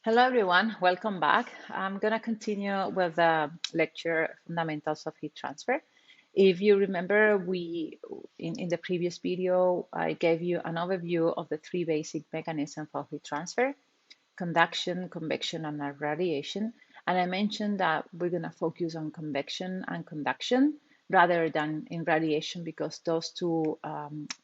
Hello everyone, welcome back. I'm going to continue with the lecture Fundamentals of Heat Transfer. If you remember, in the previous video, I gave you an overview of the three basic mechanisms of heat transfer: conduction, convection, and radiation. And I mentioned that we're going to focus on convection and conduction rather than in radiation because those two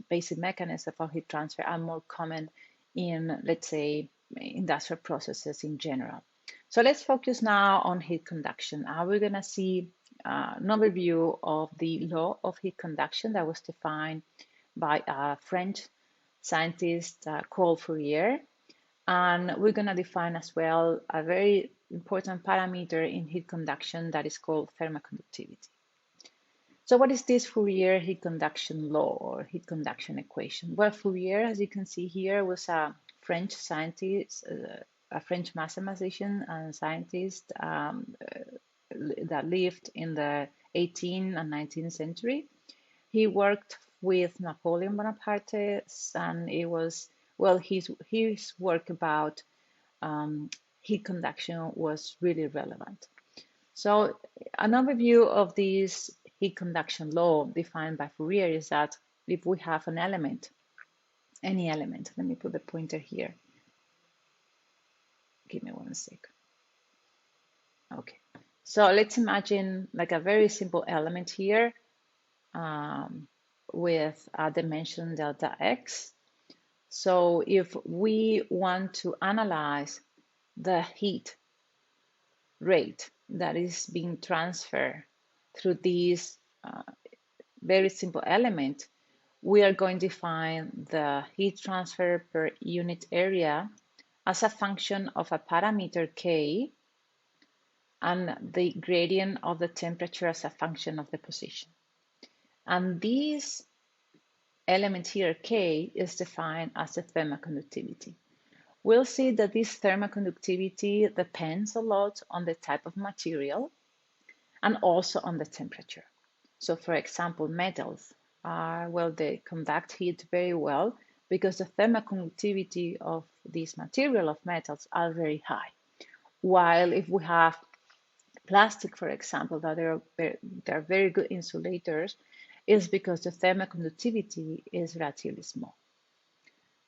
basic mechanisms of heat transfer are more common in, let's say, industrial processes in general. So let's focus now on heat conduction. We're going to see an overview of the law of heat conduction that was defined by a French scientist called Fourier. And we're going to define as well a very important parameter in heat conduction that is called thermoconductivity. So what is this Fourier heat conduction law or heat conduction equation? Well, Fourier, as you can see here, was a French scientist, a French mathematician and scientist that lived in the 18th and 19th century. He worked with Napoleon Bonaparte, and it was, well, his work about heat conduction was really relevant. So an overview of this heat conduction law defined by Fourier is that if we have an element, any element, let me put the pointer here. Give me one sec. Okay, so let's imagine like a very simple element here with a dimension delta x. So if we want to analyze the heat rate that is being transferred through this very simple element, we are going to find the heat transfer per unit area as a function of a parameter k and the gradient of the temperature as a function of the position. And this element here, k, is defined as the thermoconductivity. We'll see that this thermoconductivity depends a lot on the type of material and also on the temperature. So for example, metals well, they conduct heat very well because the thermoconductivity of this material of metals are very high. While if we have plastic, for example, that they're very good insulators, is because the thermoconductivity is relatively small.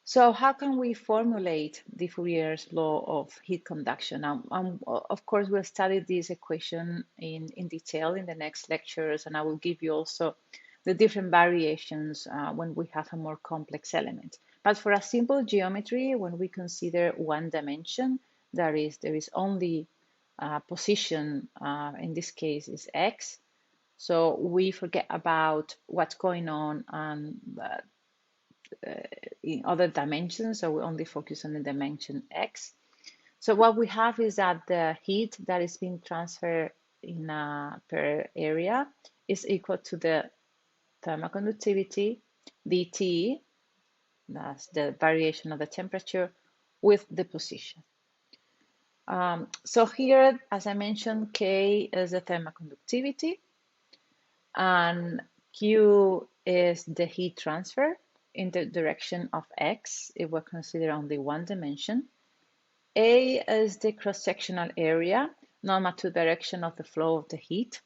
So how can we formulate the Fourier's law of heat conduction? Of course, we'll study this equation in detail in the next lectures, and I will give you also the different variations when we have a more complex element. But for a simple geometry, when we consider one dimension, there is only position, in this case is x, so we forget about what's going on in other dimensions, so we only focus on the dimension x. So what we have is that the heat that is being transferred in per area is equal to the thermoconductivity dt, that's the variation of the temperature, with the position. So here, as I mentioned, K is the thermoconductivity and Q is the heat transfer in the direction of X if we consider only one dimension. A is the cross-sectional area, normal to direction of the flow of the heat.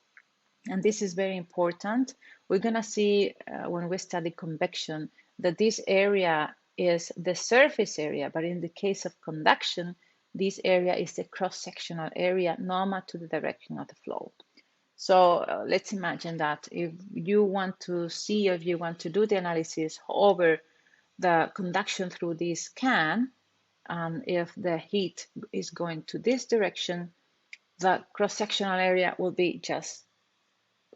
And this is very important. We're going to see when we study convection that this area is the surface area, but in the case of conduction, this area is the cross-sectional area normal to the direction of the flow. So let's imagine that if you want to see, if you want to do the analysis over the conduction through this can, and if the heat is going to this direction, the cross-sectional area will be just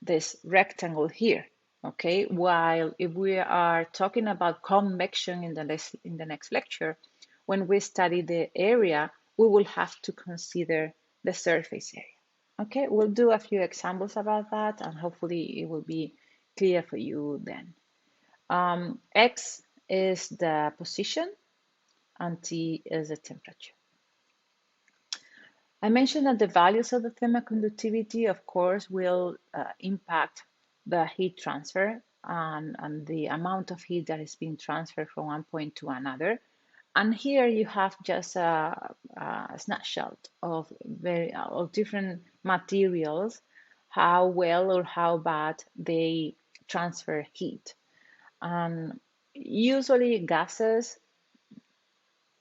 this rectangle here, okay? While if we are talking about convection in the next lecture, when we study the area, we will have to consider the surface area. Okay, we'll do a few examples about that, and hopefully it will be clear for you then. X is the position, and T is the temperature. I mentioned that the values of the thermoconductivity, of course, will impact the heat transfer and the amount of heat that is being transferred from one point to another. And here you have just a snapshot of different materials, how well or how bad they transfer heat. And usually gases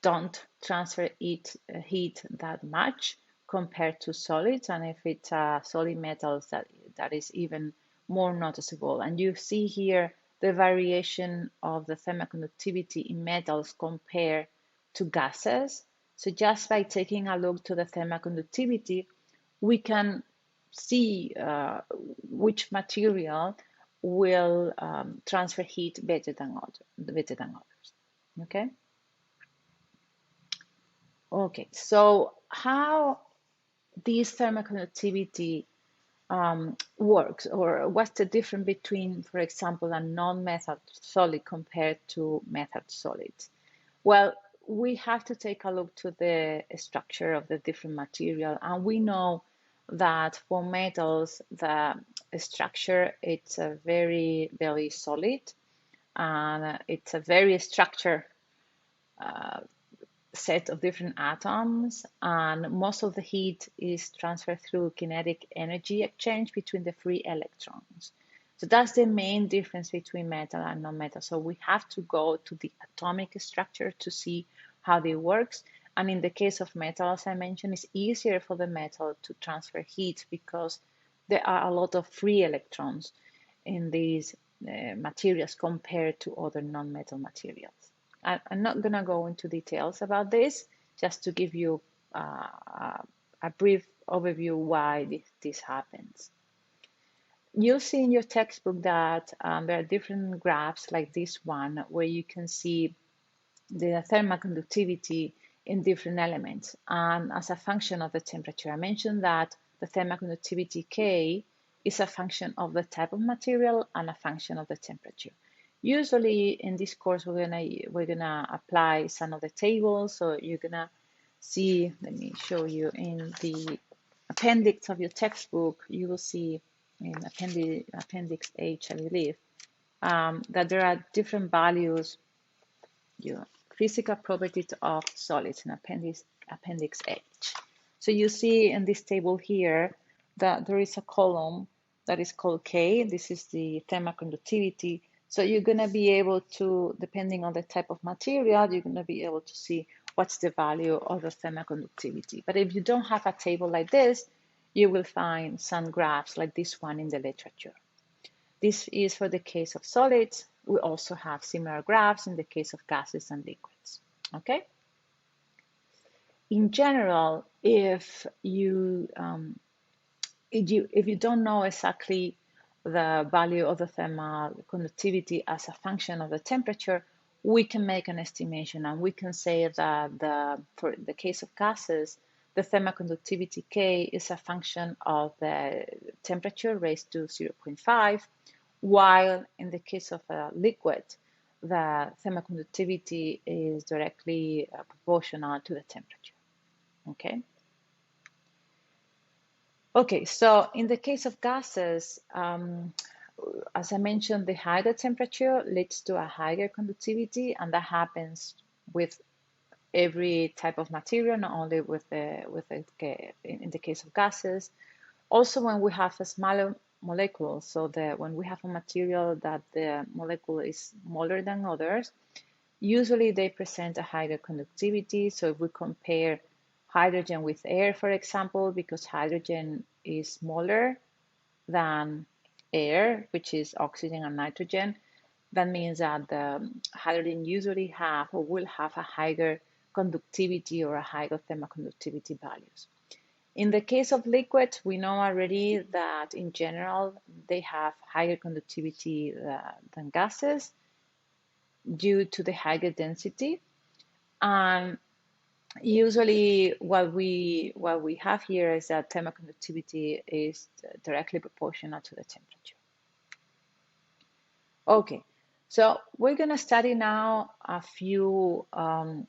don't transfer heat that much compared to solids, and if it's solid metals, that is even more noticeable. And you see here the variation of the thermoconductivity in metals compared to gases. So just by taking a look to the thermoconductivity, we can see which material will transfer heat better than others. Okay. Okay, so how this thermoconductivity works, or what's the difference between, for example, a non-metal solid compared to metal solids? Well, we have to take a look to the structure of the different material, and we know that for metals, the structure it's a very solid, and it's a very structured set of different atoms, and most of the heat is transferred through kinetic energy exchange between the free electrons. So that's the main difference between metal and non-metal. So we have to go to the atomic structure to see how they works. And in the case of metal, as I mentioned, it's easier for the metal to transfer heat because there are a lot of free electrons in these materials compared to other non-metal materials. I'm not going to go into details about this, just to give you a brief overview why this happens. You'll see in your textbook that there are different graphs like this one, where you can see the thermoconductivity in different elements. And as a function of the temperature, I mentioned that the thermoconductivity K is a function of the type of material and a function of the temperature. Usually in this course, we're gonna apply some of the tables. So you're gonna see, let me show you in the appendix of your textbook, you will see in appendix H, I believe, that there are different values, physical properties of solids in appendix H. So you see in this table here that there is a column that is called K. This is the thermoconductivity. So you're going to be able to, depending on the type of material, you're going to be able to see what's the value of the thermoconductivity. But if you don't have a table like this, you will find some graphs like this one in the literature. This is for the case of solids. We also have similar graphs in the case of gases and liquids. Okay. In general, if you don't know exactly the value of the thermal conductivity as a function of the temperature, we can make an estimation, and we can say that for the case of gases, the thermal conductivity K is a function of the temperature raised to 0.5, while in the case of a liquid, the thermal conductivity is directly proportional to the temperature. Okay. Okay, so in the case of gases, as I mentioned, the higher the temperature leads to a higher conductivity, and that happens with every type of material, not only in the case of gases. Also, when we have a smaller molecule, so when we have a material that the molecule is smaller than others, usually they present a higher conductivity. So if we compare hydrogen with air, for example, because hydrogen is smaller than air, which is oxygen and nitrogen, that means that the hydrogen usually have or will have a higher conductivity or a higher thermoconductivity values. In the case of liquids, we know already that in general they have higher conductivity than gases due to the higher density. And usually what we have here is that thermoconductivity is directly proportional to the temperature. Okay, so we're going to study now a few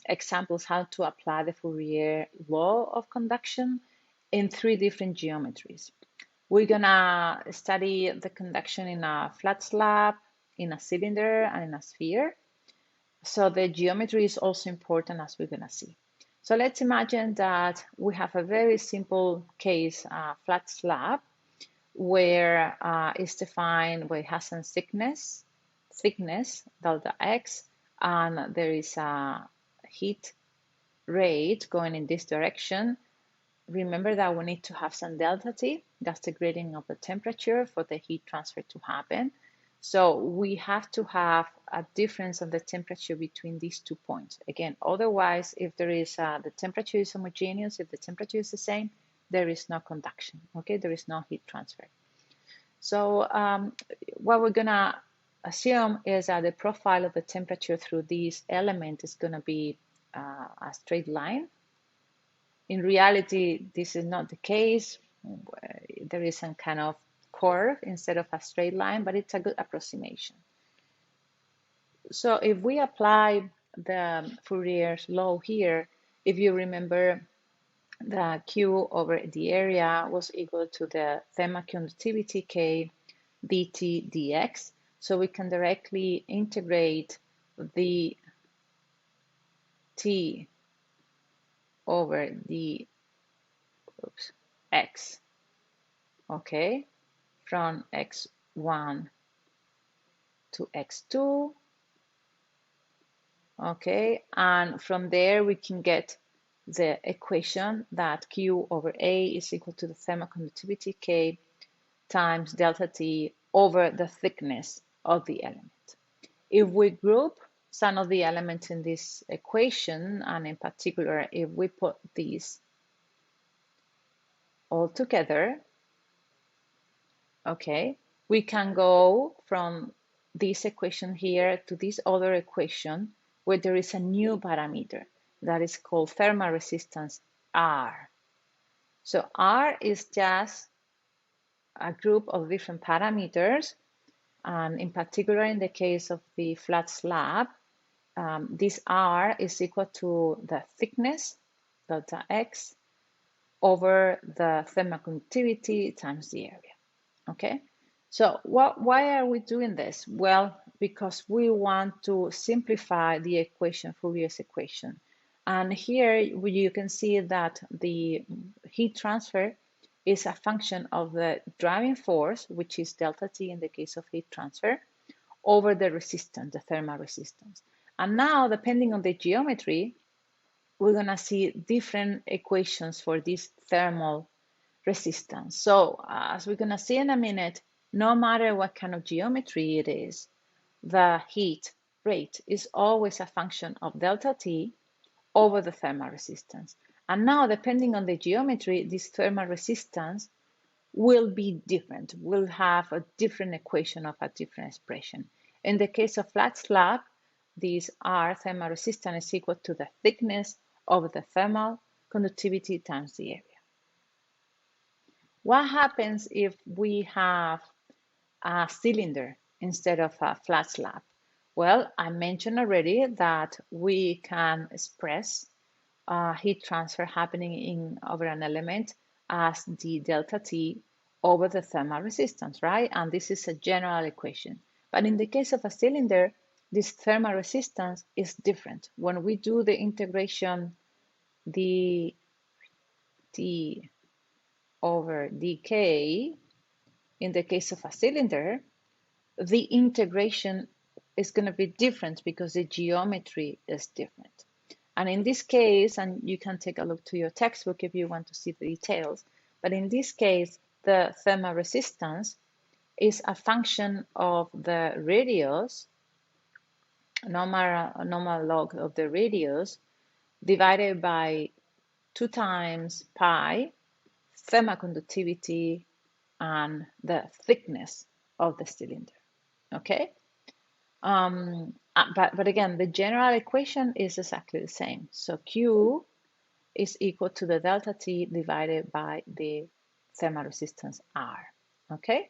examples how to apply the Fourier law of conduction in 3 different geometries. We're going to study the conduction in a flat slab, in a cylinder, and in a sphere. So the geometry is also important, as we're going to see. So let's imagine that we have a very simple case, flat slab, where it's defined where it has some thickness delta x, and there is a heat rate going in this direction. Remember that we need to have some delta T, that's the gradient of the temperature for the heat transfer to happen. So we have to have a difference of the temperature between these 2 points. Again, otherwise, if there is the temperature is homogeneous, if the temperature is the same, there is no conduction, okay? There is no heat transfer. So what we're gonna assume is that the profile of the temperature through this element is gonna be a straight line. In reality, this is not the case. There is some kind of curve instead of a straight line, but it's a good approximation. So if we apply the Fourier's law here, if you remember, the Q over the area was equal to the thermal conductivity K dt dx. So we can directly integrate the T over the x, okay, from x1 to x2, okay, and from there we can get the equation that Q over A is equal to the thermal conductivity K times delta T over the thickness of the element. If we group some of the elements in this equation, and in particular, if we put these all together, okay, we can go from this equation here to this other equation where there is a new parameter that is called thermal resistance R. So R is just a group of different parameters, and in particular in the case of the flat slab, this R is equal to the thickness, delta X, over the thermal conductivity times the area, okay? So why are we doing this? Well, because we want to simplify the equation, Fourier's equation. And here you can see that the heat transfer is a function of the driving force, which is delta T in the case of heat transfer, over the resistance, the thermal resistance. And now, depending on the geometry, we're going to see different equations for this thermal resistance. So as we're going to see in a minute, no matter what kind of geometry it is, the heat rate is always a function of delta T over the thermal resistance. And now, depending on the geometry, this thermal resistance will be different. We'll have a different equation of a different expression. In the case of flat slab, this R thermal resistance is equal to the thickness over the thermal conductivity times the area. What happens if we have a cylinder instead of a flat slab? Well, I mentioned already that we can express heat transfer happening over an element as the delta T over the thermal resistance, right? And this is a general equation. But in the case of a cylinder, this thermal resistance is different. When we do the integration dt over dk, in the case of a cylinder, the integration is going to be different because the geometry is different. And in this case, and you can take a look to your textbook if you want to see the details, but in this case, the thermal resistance is a function of the radius, normal log of the radius, divided by 2 times pi, thermal conductivity, and the thickness of the cylinder, okay? But again, the general equation is exactly the same. So Q is equal to the delta T divided by the thermal resistance R, okay?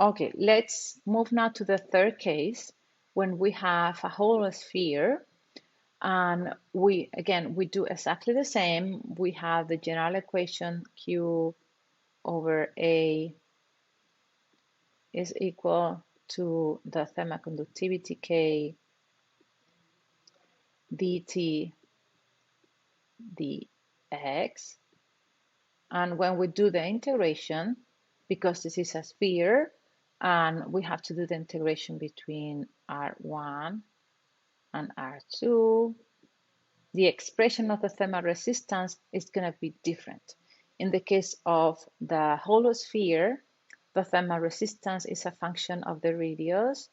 Okay, let's move now to the third case when we have a hollow sphere, and we do exactly the same. We have the general equation Q over A is equal to the thermal conductivity K dt dx. And when we do the integration, because this is a sphere, and we have to do the integration between R1 and R2, the expression of the thermal resistance is going to be different. In the case of the hollow sphere, the thermal resistance is a function of the radius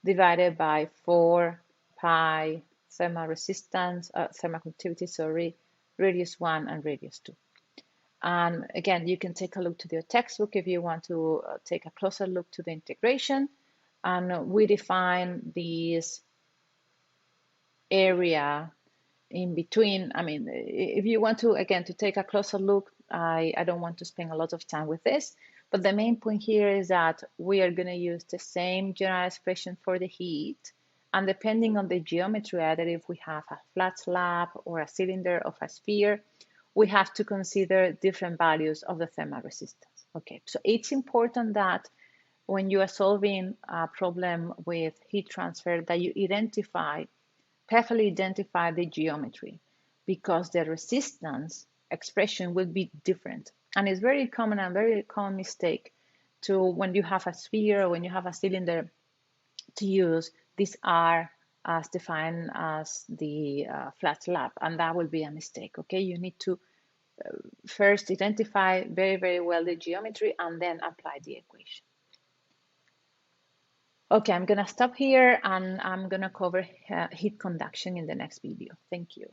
divided by 4 pi thermal resistance, thermal conductivity, sorry, radius 1 and radius 2. And again, you can take a look to your textbook if you want to take a closer look to the integration. And we define this area in between. I mean, if you want to, again, to take a closer look, I don't want to spend a lot of time with this, but the main point here is that we are going to use the same general expression for the heat, and depending on the geometry, either if we have a flat slab or a cylinder of a sphere, we have to consider different values of the thermal resistance. Okay, so it's important that when you are solving a problem with heat transfer that you carefully identify the geometry, because the resistance expression will be different. And it's very common mistake to, when you have a sphere or when you have a cylinder, to use these R as defined as the flat slab, and that will be a mistake. Okay, you need to first identify very well the geometry and then apply the equation. Okay, I'm gonna stop here and I'm gonna cover heat conduction in the next video. Thank you.